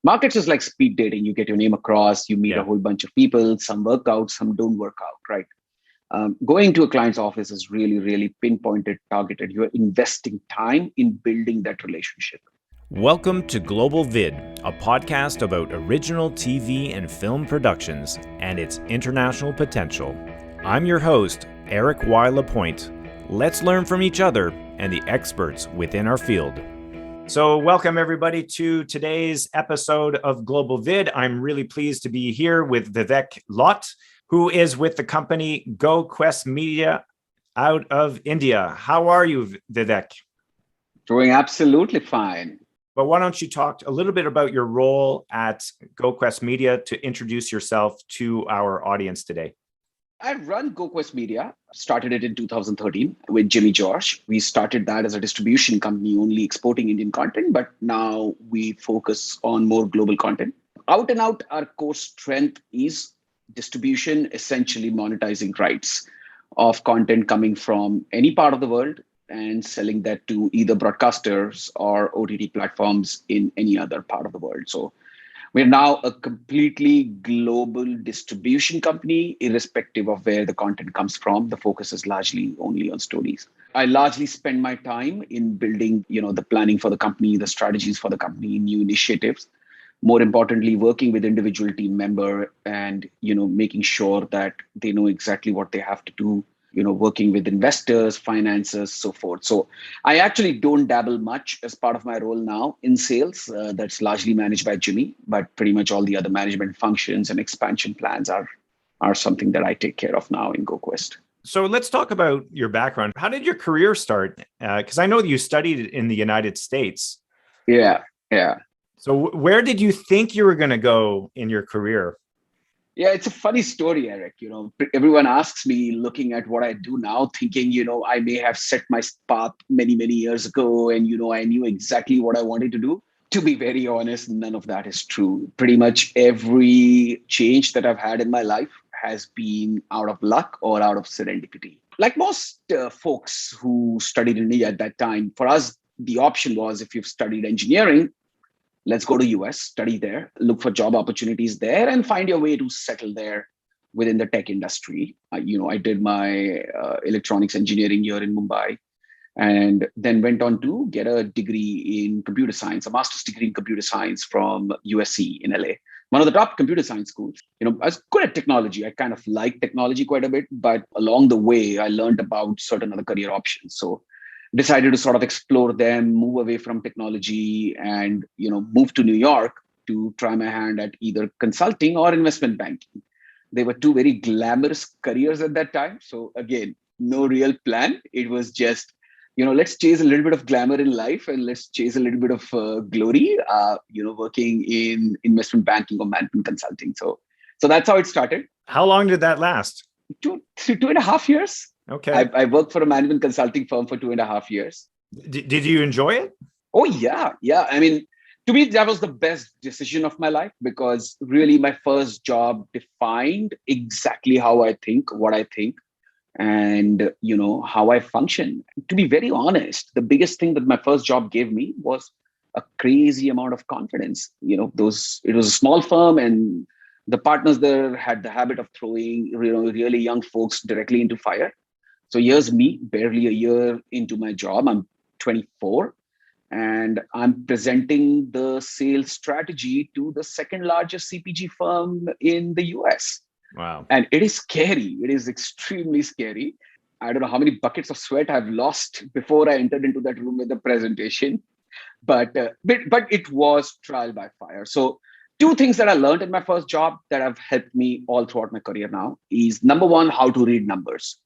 Markets is like speed dating. You get your name across, you meet a Yeah. whole bunch of people, some work out, some don't work out, right? Going to a client's office is really, really pinpointed, targeted. You're investing time in building that relationship. Welcome to Global VID, a podcast about original TV and film productions and its international potential. I'm your host, Eric Y. Lapointe. Let's learn from each other and the experts within our field. So welcome everybody to today's episode of Global VID. I'm really pleased to be here with Vivek Lath, who is with the company GoQuest Media out of India. How are you, Vivek? Doing absolutely fine. But why don't you talk a little bit about your role at GoQuest Media to introduce yourself to our audience today? I run GoQuest Media, started it in 2013 with Jimmy George. We started that as a distribution company, only exporting Indian content, but now we focus on more global content. Out and out, our core strength is distribution, essentially monetizing rights of content coming from any part of the world and selling that to either broadcasters or OTT platforms in any other part of the world. So we're now a completely global distribution company, irrespective of where the content comes from. The focus is largely only on stories. I largely spend my time in building, the planning for the company, the strategies for the company, new initiatives. More importantly, working with individual team member and, making sure that they know exactly what they have to do, working with investors, finances, so forth. So I actually don't dabble much as part of my role now in sales. That's largely managed by Jimmy, but pretty much all the other management functions and expansion plans are something that I take care of now in GoQuest. So let's talk about your background. How did your career start? Because I know you studied in the United States. Yeah. So where did you think you were going to go in your career? Yeah, it's a funny story, Eric. Everyone asks me, looking at what I do now, thinking, I may have set my path many, many years ago and, I knew exactly what I wanted to do. To be very honest, none of that is true. Pretty much every change that I've had in my life has been out of luck or out of serendipity. Like most folks who studied in India at that time, for us, the option was if you've studied engineering, let's go to US, study there, look for job opportunities there, and find your way to settle there within the tech industry. I did my electronics engineering here in Mumbai, and then went on to get a degree in computer science, a master's degree in computer science from USC in LA, one of the top computer science schools. I was good at technology. I kind of liked technology quite a bit, but along the way, I learned about certain other career options. So decided to sort of explore them, move away from technology and, move to New York to try my hand at either consulting or investment banking. They were two very glamorous careers at that time. So again, no real plan. It was just, let's chase a little bit of glamour in life and let's chase a little bit of glory, working in investment banking or management consulting. So that's how it started. How long did that last? 2.5 years. Okay. I worked for a management consulting firm for 2.5 years. Did you enjoy it? Oh, yeah. I mean, to me, that was the best decision of my life because really my first job defined exactly how I think, what I think, and, how I function. To be very honest, the biggest thing that my first job gave me was a crazy amount of confidence. It was a small firm and the partners there had the habit of throwing, really young folks directly into fire. So here's me, barely a year into my job. I'm 24 and I'm presenting the sales strategy to the second largest CPG firm in the US. Wow. And it is scary. It is extremely scary. I don't know how many buckets of sweat I've lost before I entered into that room with the presentation, but it was trial by fire. So two things that I learned in my first job that have helped me all throughout my career now is number one, how to read numbers.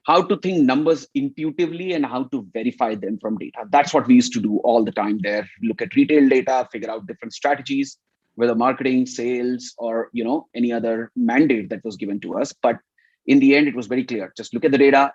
How to think numbers intuitively and how to verify them from data. That's what we used to do all the time there. Look at retail data, figure out different strategies, whether marketing, sales, or any other mandate that was given to us. But in the end, it was very clear. Just look at the data,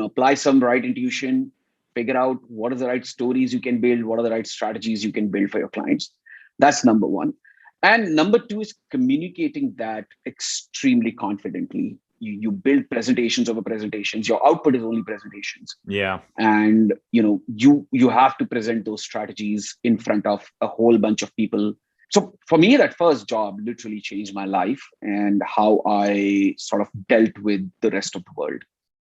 apply some right intuition, figure out what are the right stories you can build, what are the right strategies you can build for your clients. That's number one. And number two is communicating that extremely confidently. You build presentations over presentations. Your output is only presentations. Yeah. And you have to present those strategies in front of a whole bunch of people So for me, that first job literally changed my life and how I sort of dealt with the rest of the world.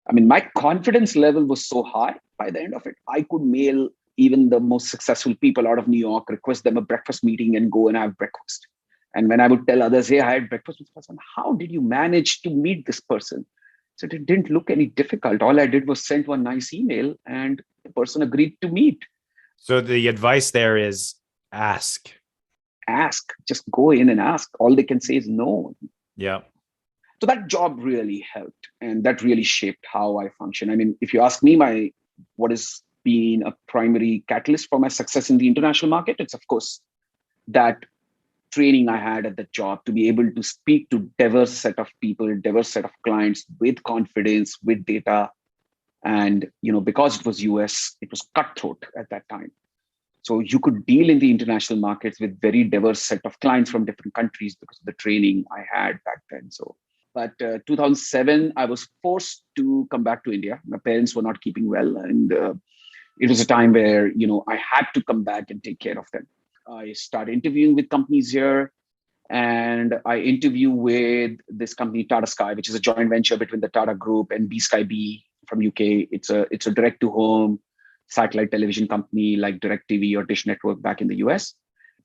I mean, my confidence level was so high by the end of it. I could mail even the most successful people out of New York, request them a breakfast meeting and go and have breakfast. And when I would tell others, hey, I had breakfast with this person, how did you manage to meet this person? So it didn't look any difficult. All I did was send one nice email and the person agreed to meet. So the advice there is ask. Ask, just go in and ask. All they can say is no. Yeah. So that job really helped and that really shaped how I function. I mean, if you ask me what has been a primary catalyst for my success in the international market, it's of course that training I had at the job to be able to speak to diverse set of people, diverse set of clients with confidence, with data. And because it was US, it was cutthroat at that time. So you could deal in the international markets with very diverse set of clients from different countries because of the training I had back then. But 2007, I was forced to come back to India. My parents were not keeping well, and it was a time where I had to come back and take care of them. I started interviewing with companies here, and I interview with this company Tata Sky, which is a joint venture between the Tata Group and B Sky B from UK. It's a direct to home satellite television company like DirecTV or Dish Network back in the US.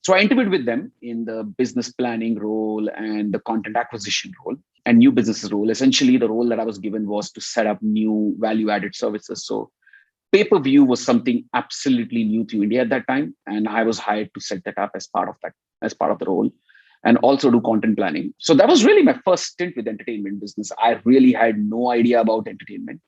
So I interviewed with them in the business planning role and the content acquisition role and new businesses role. Essentially, the role that I was given was to set up new value added services. So pay-per-view was something absolutely new to India at that time. And I was hired to set that up as part of the role and also do content planning. So that was really my first stint with entertainment business. I really had no idea about entertainment.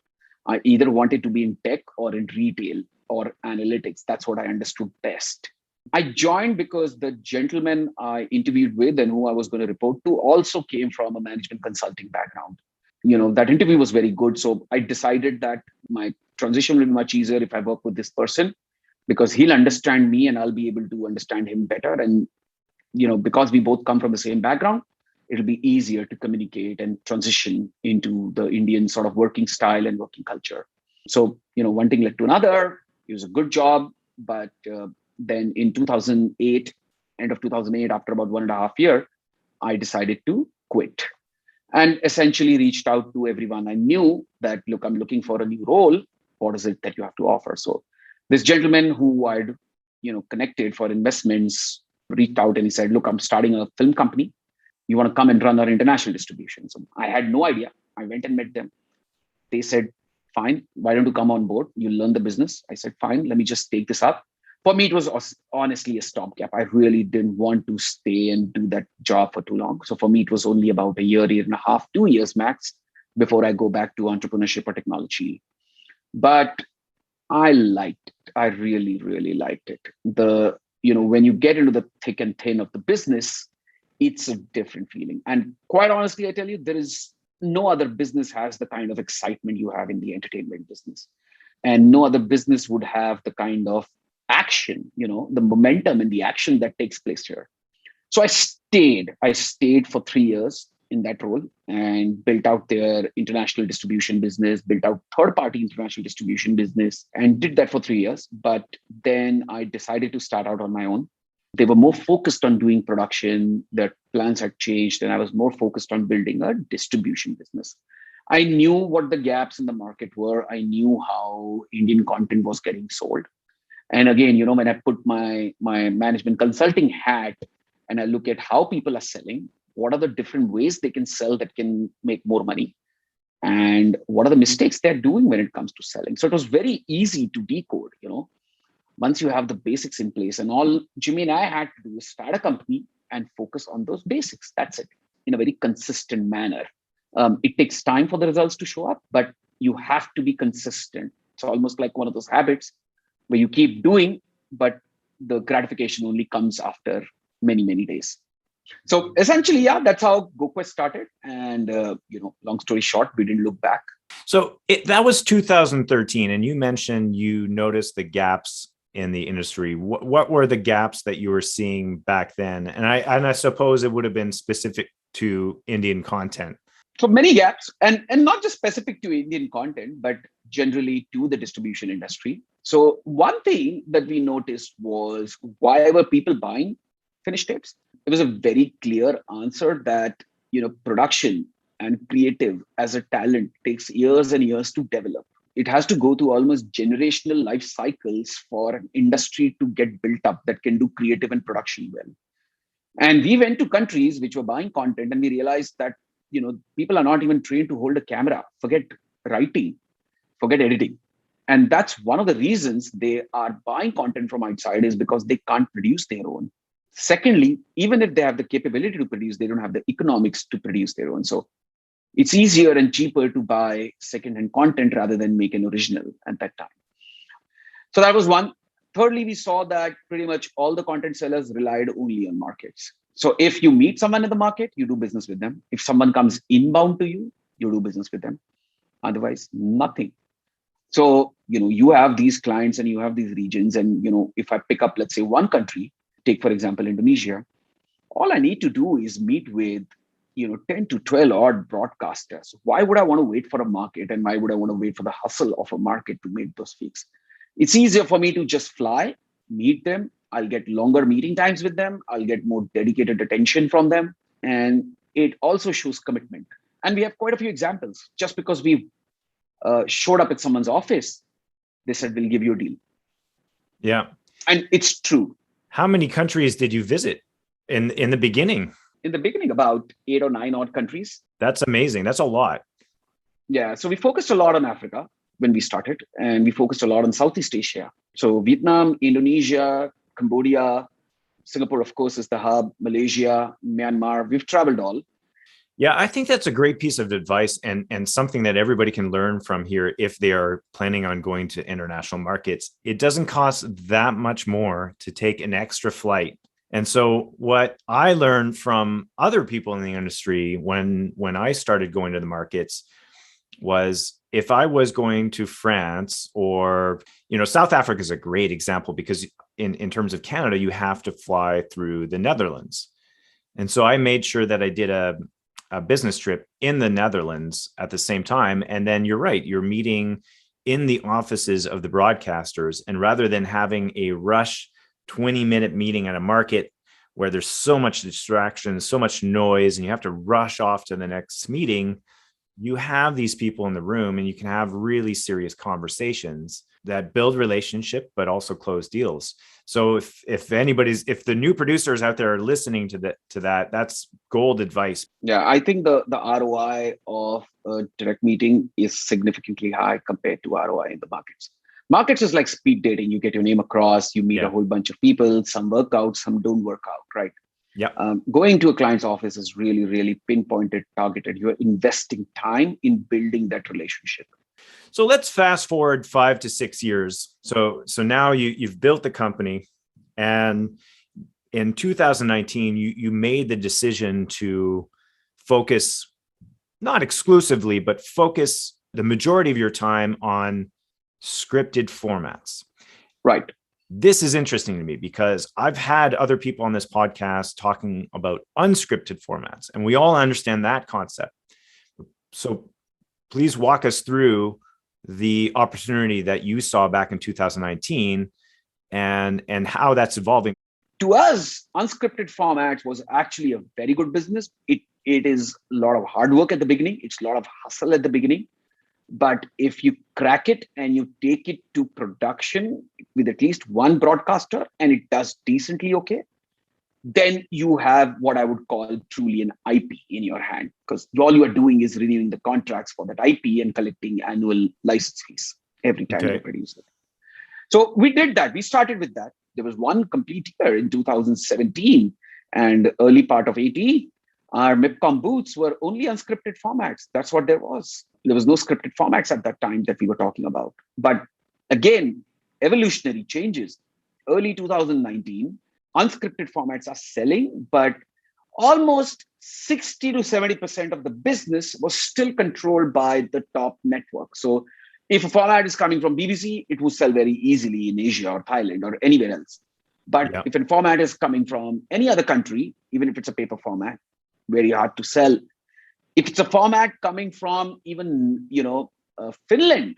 I either wanted to be in tech or in retail or analytics. That's what I understood best. I joined because the gentleman I interviewed with and who I was going to report to also came from a management consulting background. That interview was very good. So I decided that my transition will be much easier if I work with this person because he'll understand me and I'll be able to understand him better. And, because we both come from the same background, it'll be easier to communicate and transition into the Indian sort of working style and working culture. So, one thing led to another. It was a good job. But then in 2008, end of 2008, after about 1.5 years, I decided to quit and essentially reached out to everyone I knew that, look, I'm looking for a new role. What is it that you have to offer? So this gentleman who I'd, connected for investments reached out and he said, look, I'm starting a film company. You want to come and run our international distribution? So I had no idea. I went and met them. They said, fine, why don't you come on board? You'll learn the business. I said, fine, let me just take this up. For me, it was honestly a stopgap. I really didn't want to stay and do that job for too long. So for me, it was only about a year and a half, 2 years max before I go back to entrepreneurship or technology. But I liked it. I really, really liked it. When you get into the thick and thin of the business, it's a different feeling. And quite honestly, I tell you, there is no other business has the kind of excitement you have in the entertainment business. And no other business would have the kind of action, the momentum and the action that takes place here. So I stayed for 3 years in that role and built out their international distribution business, built out third-party international distribution business, and did that for 3 years. But then I decided to start out on my own. They were more focused on doing production. Their plans had changed, and I was more focused on building a distribution business. I knew what the gaps in the market were. I knew how Indian content was getting sold. And again, when I put my management consulting hat and I look at how people are selling, what are the different ways they can sell that can make more money? And what are the mistakes they're doing when it comes to selling? So it was very easy to decode, once you have the basics in place. And all Jimmy and I had to do is start a company and focus on those basics. That's it, in a very consistent manner. It takes time for the results to show up, but you have to be consistent. It's almost like one of those habits where you keep doing, but the gratification only comes after many, many days. So essentially, yeah, that's how GoQuest started. And, long story short, we didn't look back. So that was 2013. And you mentioned you noticed the gaps in the industry. What were the gaps that you were seeing back then? And I suppose it would have been specific to Indian content. So many gaps, and not just specific to Indian content, but generally to the distribution industry. So one thing that we noticed was, why were people buying finished tapes. It was a very clear answer that, production and creative as a talent takes years and years to develop. It has to go through almost generational life cycles for an industry to get built up that can do creative and production well. And we went to countries which were buying content, and we realized that, people are not even trained to hold a camera. Forget writing, forget editing. And that's one of the reasons they are buying content from outside, is because they can't produce their own. Secondly, even if they have the capability to produce, they don't have the economics to produce their own. So it's easier and cheaper to buy secondhand content rather than make an original at that time. So that was one. Thirdly, we saw that pretty much all the content sellers relied only on markets. So if you meet someone in the market, you do business with them. If someone comes inbound to you, you do business with them. Otherwise, nothing. So, you have these clients and you have these regions. And, if I pick up, let's say, one country, take, for example, Indonesia, all I need to do is meet with, 10 to 12 odd broadcasters. Why would I want to wait for a market? And why would I want to wait for the hustle of a market to make those fees? It's easier for me to just fly, meet them. I'll get longer meeting times with them. I'll get more dedicated attention from them. And it also shows commitment. And we have quite a few examples. Just because we showed up at someone's office, they said, we'll give you a deal. Yeah. And it's true. How many countries did you visit in the beginning? In the beginning, about 8 or 9 odd countries. That's amazing. That's a lot. Yeah. So we focused a lot on Africa when we started, and we focused a lot on Southeast Asia. So Vietnam, Indonesia, Cambodia, Singapore, of course, is the hub, Malaysia, Myanmar. We've traveled all. Yeah, I think that's a great piece of advice and something that everybody can learn from here if they are planning on going to international markets. It doesn't cost that much more to take an extra flight. And so what I learned from other people in the industry when I started going to the markets was, if I was going to France or, South Africa is a great example, because in terms of Canada, you have to fly through the Netherlands. And so I made sure that I did a business trip in the Netherlands at the same time. And then you're right, you're meeting in the offices of the broadcasters. And rather than having a rush 20-minute meeting at a market where there's so much distraction, so much noise, and you have to rush off to the next meeting, you have these people in the room and you can have really serious conversations that build relationship, but also close deals. So if the new producers out there are listening to that, that's gold advice. Yeah, I think the ROI of a direct meeting is significantly high compared to ROI in the markets. Markets is like speed dating. You get your name across, you meet a whole bunch of people, some work out, some don't work out, right? Yeah. Going to a client's office is really, really pinpointed, targeted. You're investing time in building that relationship. So let's fast forward 5 to 6 years. So now you've built the company, and in 2019, you made the decision to focus, not exclusively, but focus the majority of your time on scripted formats. Right. This is interesting to me because I've had other people on this podcast talking about unscripted formats, and we all understand that concept. So please walk us through the opportunity that you saw back in 2019 and how that's evolving. To us, unscripted formats was actually a very good business. It is a lot of hard work at the beginning. It's a lot of hustle at the beginning. But if you crack it and you take it to production with at least one broadcaster and it does decently okay, then you have what I would call truly an IP in your hand, because all you are doing is renewing the contracts for that IP and collecting annual license fees every time you produce it. So we did that. We started with that. There was one complete year in 2017 and early part of 18. Our MIPCOM booths were only unscripted formats. That's what there was. There was no scripted formats at that time that we were talking about. But again, evolutionary changes. Early 2019, unscripted formats are selling, but almost 60 to 70% of the business was still controlled by the top network. So if a format is coming from BBC, it will sell very easily in Asia or Thailand or anywhere else. But if a format is coming from any other country, even if it's a paper format, very hard to sell. If it's a format coming from even, Finland,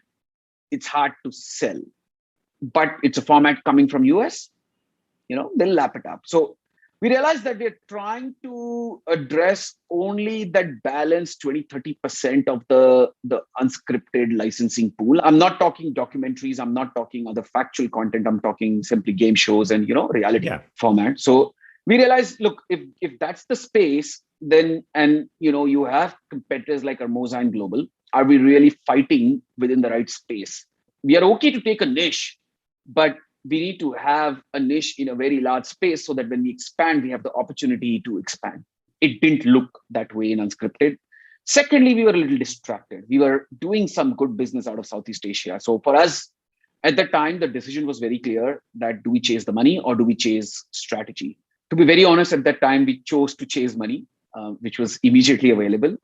it's hard to sell. But it's a format coming from US, they'll lap it up. So We realized that we're trying to address only that balance 20-30% of the unscripted licensing pool. I'm not talking documentaries, I'm not talking other factual content, I'm talking simply game shows and reality format. So we realized, look, if that's the space, then and you have competitors like Hermosa and Global, are we really fighting within the right space? We are okay to take a niche, but we need to have a niche in a very large space so that when we expand, we have the opportunity to expand. It didn't look that way in unscripted. Secondly, we were a little distracted. We were doing some good business out of Southeast Asia. So for us, at the time, the decision was very clear that do we chase the money or do we chase strategy? To be very honest, at that time, we chose to chase money, which was immediately available.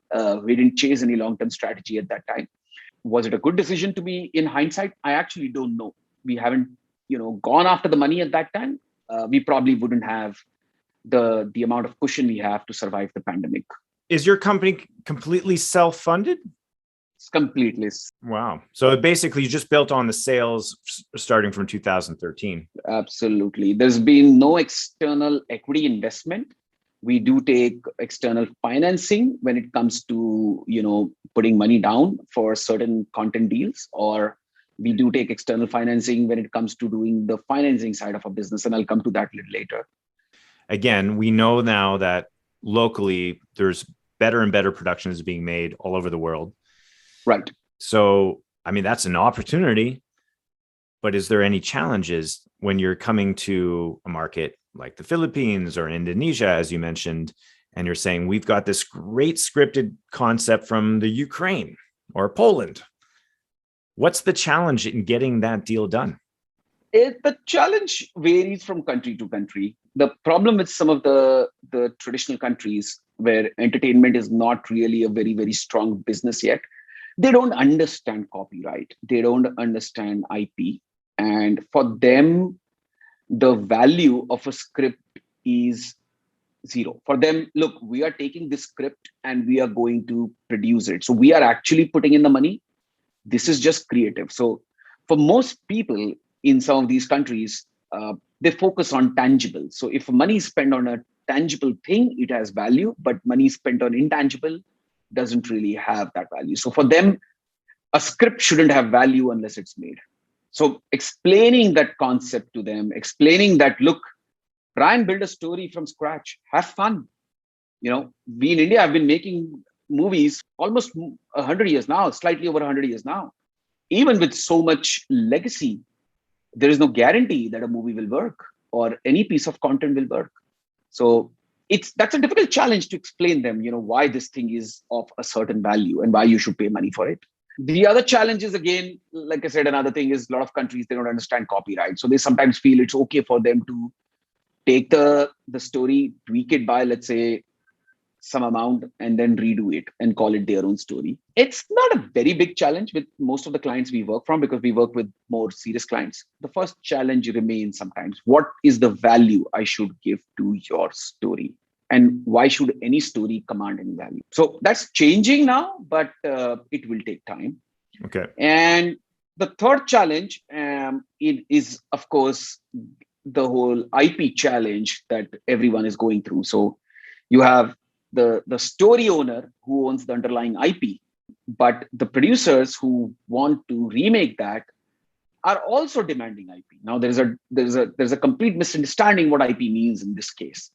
We didn't chase any long-term strategy at that time. Was it a good decision to be in hindsight? I actually don't know. We haven't gone after the money at that time. We probably wouldn't have the amount of cushion we have to survive the pandemic. Is your company completely self-funded? It's completely. Wow. So basically you just built on the sales starting from 2013. Absolutely. There's been no external equity investment. We do take external financing when it comes to, putting money down for certain content deals, or we do take external financing when it comes to doing the financing side of our business. And I'll come to that a little later. Again, we know now that locally there's better and better productions being made all over the world. Right. So, I mean, that's an opportunity, but is there any challenges when you're coming to a market like the Philippines or Indonesia, as you mentioned, and you're saying, we've got this great scripted concept from the Ukraine or Poland? What's the challenge in getting that deal done? The challenge varies from country to country. The problem with some of the traditional countries where entertainment is not really a very, very strong business yet, they don't understand copyright. They don't understand IP. And for them, the value of a script is zero. For them, look, we are taking this script and we are going to produce it. So we are actually putting in the money. This is just creative. So for most people in some of these countries, they focus on tangible. So if money is spent on a tangible thing, it has value, but money spent on intangible doesn't really have that value. So for them, a script shouldn't have value unless it's made. So explaining that concept to them, explaining that, look, try and build a story from scratch, have fun. We in India have been making movies almost 100 years now, slightly over 100 years now. Even with so much legacy, there is no guarantee that a movie will work or any piece of content will work. So that's a difficult challenge to explain them, why this thing is of a certain value and why you should pay money for it. The other challenge is, again, like I said, another thing is a lot of countries, they don't understand copyright. So they sometimes feel it's okay for them to take the story, tweak it by, let's say, some amount and then redo it and call it their own story. It's not a very big challenge with most of the clients we work from because we work with more serious clients. The first challenge remains sometimes, what is the value I should give to your story? And why should any story command any value? So that's changing now, but it will take time. Okay. And the third challenge it is, of course, the whole IP challenge that everyone is going through. So you have the story owner who owns the underlying IP, but the producers who want to remake that are also demanding IP. Now there's a complete misunderstanding what IP means in this case.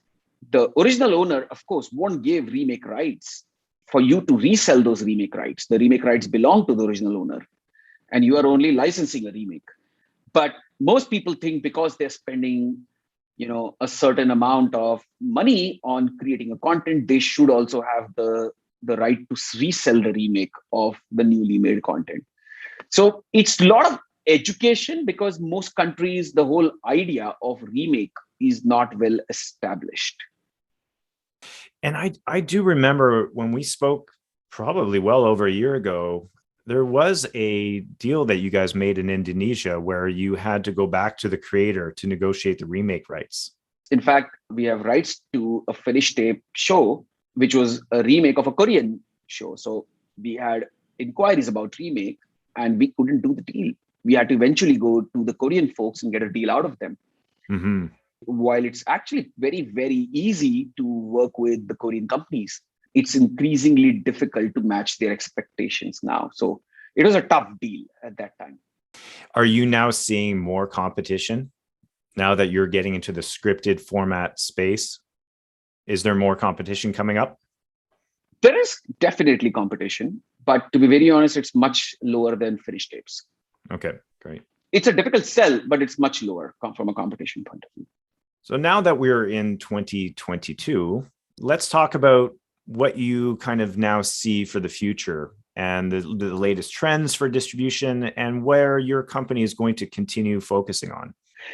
The original owner, of course, won't give remake rights for you to resell those remake rights. The remake rights belong to the original owner, and you are only licensing a remake. But most people think because they're spending, a certain amount of money on creating a content, they should also have the right to resell the remake of the newly made content. So it's a lot of education because most countries, the whole idea of remake is not well established. And I do remember when we spoke probably well over a year ago, there was a deal that you guys made in Indonesia where you had to go back to the creator to negotiate the remake rights. In fact, we have rights to a finished tape show, which was a remake of a Korean show. So we had inquiries about remake and we couldn't do the deal. We had to eventually go to the Korean folks and get a deal out of them. Mm-hmm. While it's actually very, very easy to work with the Korean companies, it's increasingly difficult to match their expectations now. So it was a tough deal at that time. Are you now seeing more competition now that you're getting into the scripted format space? Is there more competition coming up? There is definitely competition, but to be very honest, it's much lower than finished tapes. Okay, great. It's a difficult sell, but it's much lower from a competition point of view. So now that we're in 2022, let's talk about what you kind of now see for the future and the latest trends for distribution and where your company is going to continue focusing on.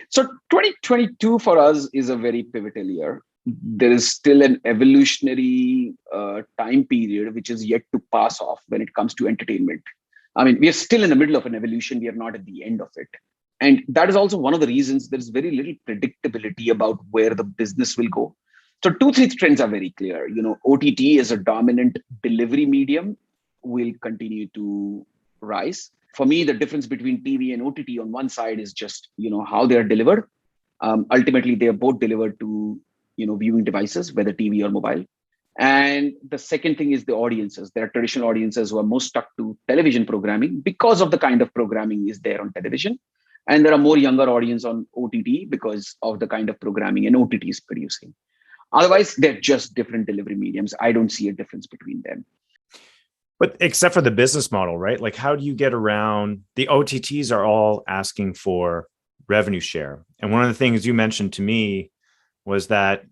So 2022 for us is a very pivotal year. There is still an evolutionary time period which is yet to pass off when it comes to entertainment. I mean, we are still in the middle of an evolution. We are not at the end of it. And that is also one of the reasons there's very little predictability about where the business will go. So 2, 3 trends are very clear. OTT as a dominant delivery medium will continue to rise. For me, the difference between TV and OTT on one side is just, how they are delivered. Ultimately, they are both delivered to, viewing devices, whether TV or mobile. And the second thing is the audiences. There are traditional audiences who are most stuck to television programming because of the kind of programming is there on television. And there are more younger audience on OTT because of the kind of programming an OTT is producing. Otherwise, they're just different delivery mediums. I don't see a difference between them. But except for the business model, right? Like, how do you get around the OTTs are all asking for revenue share? And one of the things you mentioned to me was that,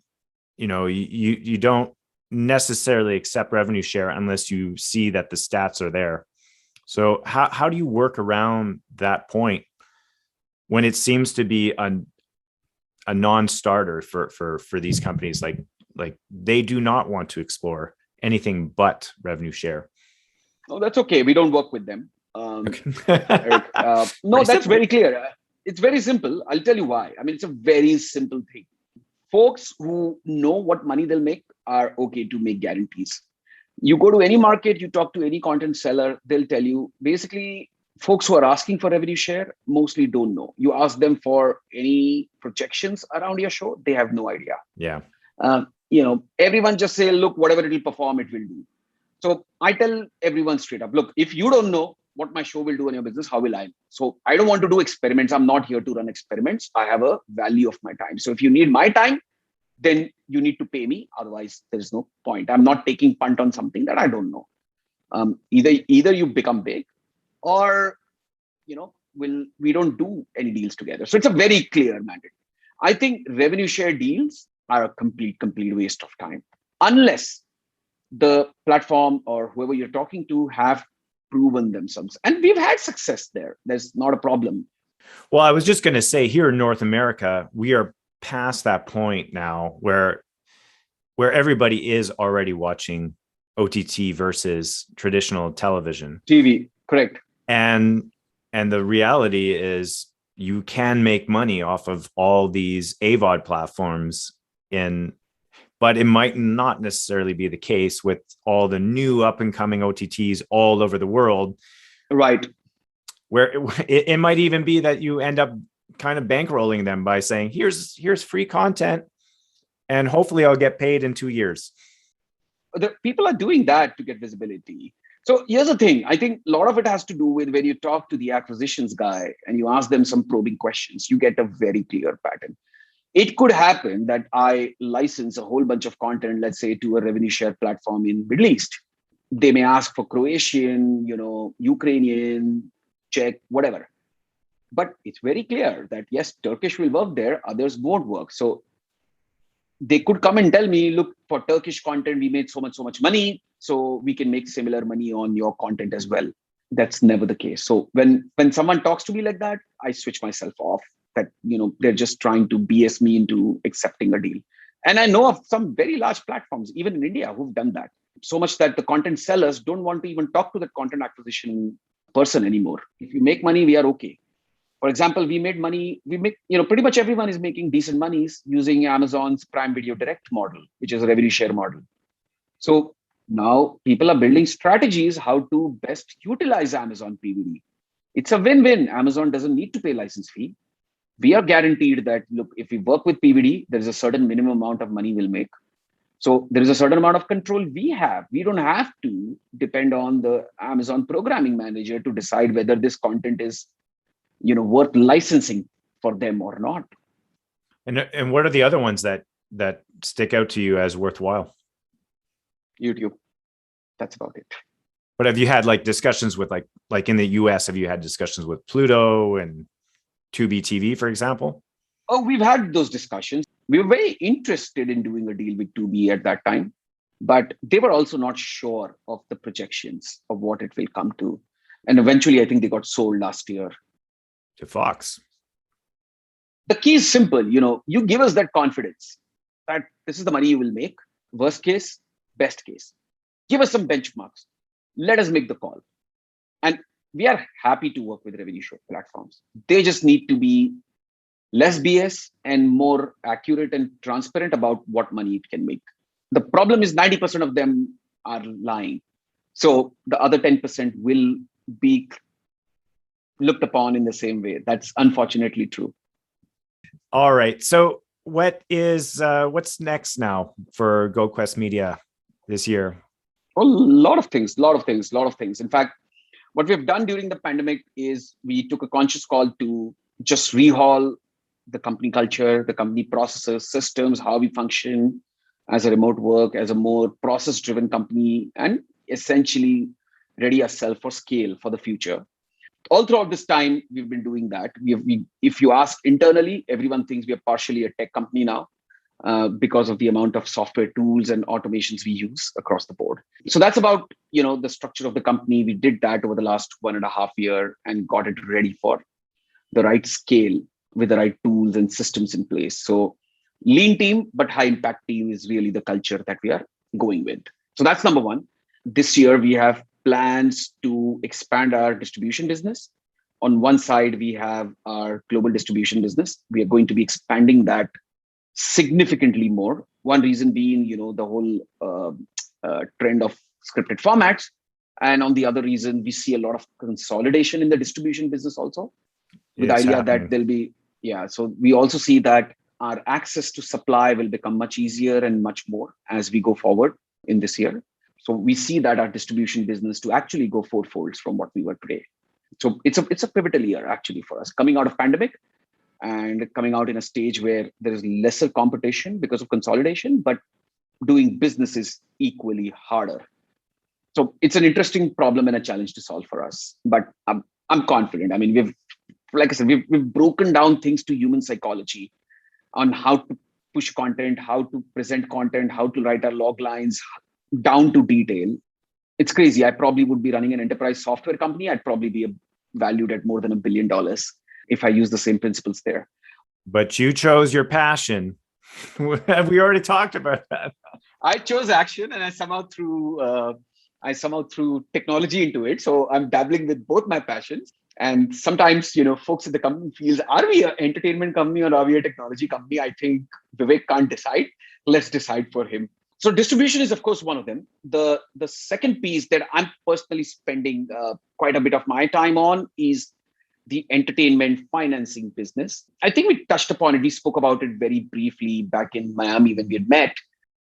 you don't necessarily accept revenue share unless you see that the stats are there. So how do you work around that point when it seems to be a non-starter for these companies? Like they do not want to explore anything but revenue share. Oh, that's okay. We don't work with them. Eric, no, that's simple. very clear. It's very simple. I'll tell you why. I mean, it's a very simple thing. Folks who know what money they'll make are okay to make guarantees. You go to any market, you talk to any content seller, they'll tell you basically folks who are asking for revenue share mostly don't know. You ask them for any projections around your show, they have no idea. Yeah. Everyone just say, look, whatever it will perform, it will do. So I tell everyone straight up, look, if you don't know what my show will do in your business, how will I? So I don't want to do experiments. I'm not here to run experiments. I have a value of my time. So if you need my time, then you need to pay me. Otherwise, there is no point. I'm not taking punt on something that I don't know. Either you become big or, we don't do any deals together. So it's a very clear mandate. I think revenue share deals are a complete waste of time unless the platform or whoever you're talking to have proven themselves. And we've had success there. There's not a problem. Well, I was just going to say here in North America, we are past that point now where everybody is already watching OTT versus traditional television. TV, correct. And the reality is you can make money off of all these AVOD platforms but it might not necessarily be the case with all the new up and coming OTTs all over the world. Right. Where it might even be that you end up kind of bankrolling them by saying, here's free content and hopefully I'll get paid in 2 years. The people are doing that to get visibility. So here's the thing. I think a lot of it has to do with when you talk to the acquisitions guy and you ask them some probing questions, you get a very clear pattern. It could happen that I license a whole bunch of content, let's say, to a revenue share platform in Middle East. They may ask for Croatian, Ukrainian, Czech, whatever. But it's very clear that, yes, Turkish will work there, others won't work. So they could come and tell me, look, for Turkish content, we made so much money, so we can make similar money on your content as well. That's never the case. So when someone talks to me like that, I switch myself off. That they're just trying to BS me into accepting a deal. And I know of some very large platforms, even in India, who've done that. So much that the content sellers don't want to even talk to that content acquisition person anymore. If you make money, we are okay. For example, we made money, pretty much everyone is making decent monies using Amazon's Prime Video Direct model, which is a revenue share model. So now people are building strategies how to best utilize Amazon PVD. It's a win-win. Amazon doesn't need to pay license fee. We are guaranteed that, look, if we work with PVD, there is a certain minimum amount of money we'll make. So there is a certain amount of control we have. We don't have to depend on the Amazon programming manager to decide whether this content is, worth licensing for them or not. And what are the other ones that stick out to you as worthwhile? YouTube. That's about it. But have you had like discussions with like in the US, have you had discussions with Pluto and Tubi TV, for example? Oh, we've had those discussions. We were very interested in doing a deal with Tubi at that time, but they were also not sure of the projections of what it will come to. And eventually, I think they got sold last year. To Fox. The key is simple. You give us that confidence that this is the money you will make. Worst case, best case. Give us some benchmarks. Let us make the call. And we are happy to work with revenue share platforms. They just need to be less BS and more accurate and transparent about what money it can make. The problem is 90% of them are lying. So the other 10% will be looked upon in the same way. That's unfortunately true. All right. So what's next now for GoQuest Media this year? A lot of things. In fact, what we've done during the pandemic is we took a conscious call to just rehaul the company culture, the company processes, systems, how we function as a remote work, as a more process-driven company, and essentially ready ourselves for scale for the future. All throughout this time, we've been doing that. If you ask internally, everyone thinks we are partially a tech company now because of the amount of software tools and automations we use across the board. So that's about the structure of the company. We did that over the last 1.5 years and got it ready for the right scale with the right tools and systems in place. So lean team, but high impact team is really the culture that we are going with. So that's number one. This year, we have plans to expand our distribution business. On one side, we have our global distribution business. We are going to be expanding that significantly more. One reason being, the whole trend of scripted formats. And on the other reason, we see a lot of consolidation in the distribution business also. With the idea that there'll be, so we also see that our access to supply will become much easier and much more as we go forward in this year. So we see that our distribution business to actually go fourfolds from what we were today. So it's a pivotal year actually for us, coming out of pandemic and coming out in a stage where there is lesser competition because of consolidation, but doing business is equally harder. So it's an interesting problem and a challenge to solve for us. But I'm confident. I mean, we've broken down things to human psychology on how to push content, how to present content, how to write our log lines down to detail. It's crazy. I probably would be running an enterprise software company. I'd probably be valued at more than $1 billion if I use the same principles there. But you chose your passion. We already talked about that. I chose action, and I somehow threw technology into it. So I'm dabbling with both my passions. And sometimes, folks at the company feels, are we an entertainment company or are we a technology company? I think Vivek can't decide. Let's decide for him. So distribution is, of course, one of them. The second piece that I'm personally spending quite a bit of my time on is the entertainment financing business. I think we touched upon it. We spoke about it very briefly back in Miami when we had met.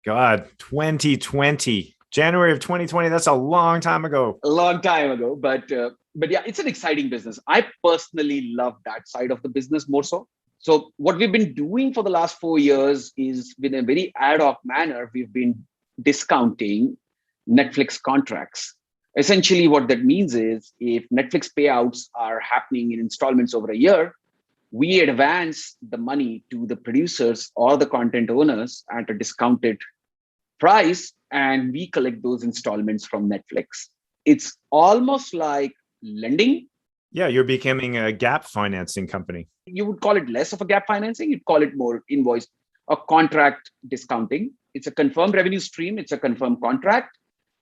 God, 2020, January of 2020. That's a long time ago. A long time ago. But yeah, it's an exciting business. I personally love that side of the business more so. So what we've been doing for the last 4 years is, in a very ad hoc manner, we've been discounting Netflix contracts. Essentially, what that means is if Netflix payouts are happening in installments over a year, we advance the money to the producers or the content owners at a discounted price, and we collect those installments from Netflix. It's almost like lending. Yeah, you're becoming a gap financing company. You would call it less of a gap financing. You'd call it more invoice or contract discounting. It's a confirmed revenue stream. It's a confirmed contract.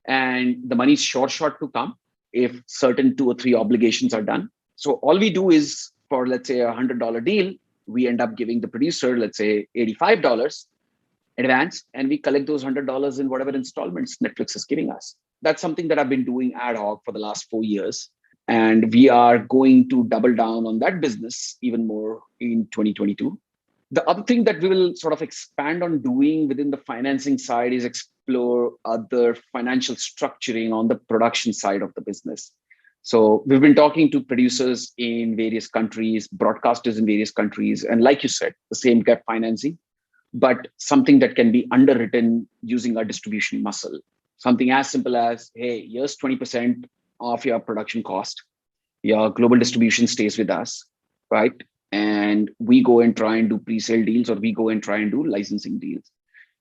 And the money is short to come if certain 2 or 3 obligations are done. So all we do is, for let's say a $100 deal, we end up giving the producer, let's say $85 advance, and we collect those $100 in whatever installments Netflix is giving us. That's something that I've been doing ad hoc for the last 4 years. And we are going to double down on that business even more in 2022. The other thing that we will sort of expand on doing within the financing side is explore other financial structuring on the production side of the business. So we've been talking to producers in various countries, broadcasters in various countries, and like you said, the same gap financing, but something that can be underwritten using our distribution muscle. Something as simple as, hey, here's 20% of your production cost. Your global distribution stays with us, right? And we go and try and do pre-sale deals, or we go and try and do licensing deals.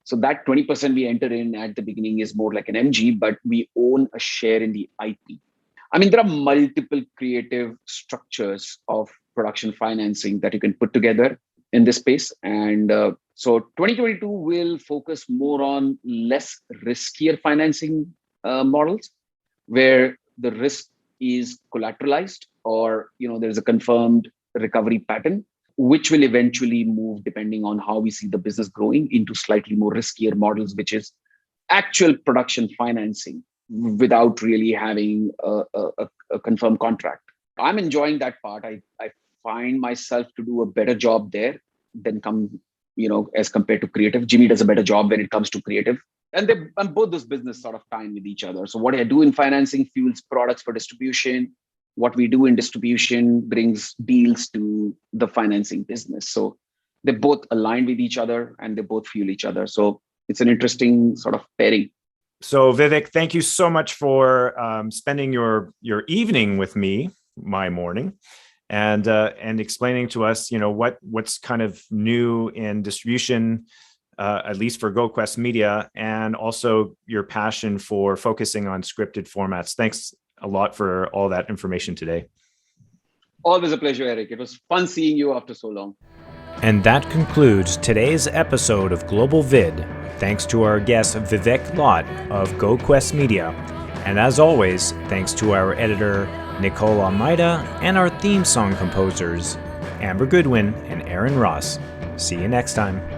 So that 20% we enter in at the beginning is more like an MG, but we own a share in the IP. I mean, there are multiple creative structures of production financing that you can put together in this space. And so 2022 will focus more on less riskier financing models, where the risk is collateralized, or there's a confirmed recovery pattern, which will eventually move, depending on how we see the business growing, into slightly more riskier models, which is actual production financing without really having a confirmed contract. I'm enjoying that part. I find myself to do a better job there than as compared to creative. Jimmy does a better job when it comes to creative. And both those business sort of tie in with each other. So what I do in financing fuels products for distribution. What we do in distribution brings deals to the financing business. So they both align with each other and they both fuel each other. So it's an interesting sort of pairing. So Vivek, thank you so much for spending your evening with me, my morning, and explaining to us, what's kind of new in distribution, at least for GoQuest Media, and also your passion for focusing on scripted formats. Thanks a lot for all that information today. Always a pleasure, Eric. It was fun seeing you after so long. And that concludes today's episode of Global VID. Thanks to our guest Vivek Lath of GoQuest Media. And as always, thanks to our editor Nicole Almeida and our theme song composers Amber Goodwin and Aaron Ross. See you next time.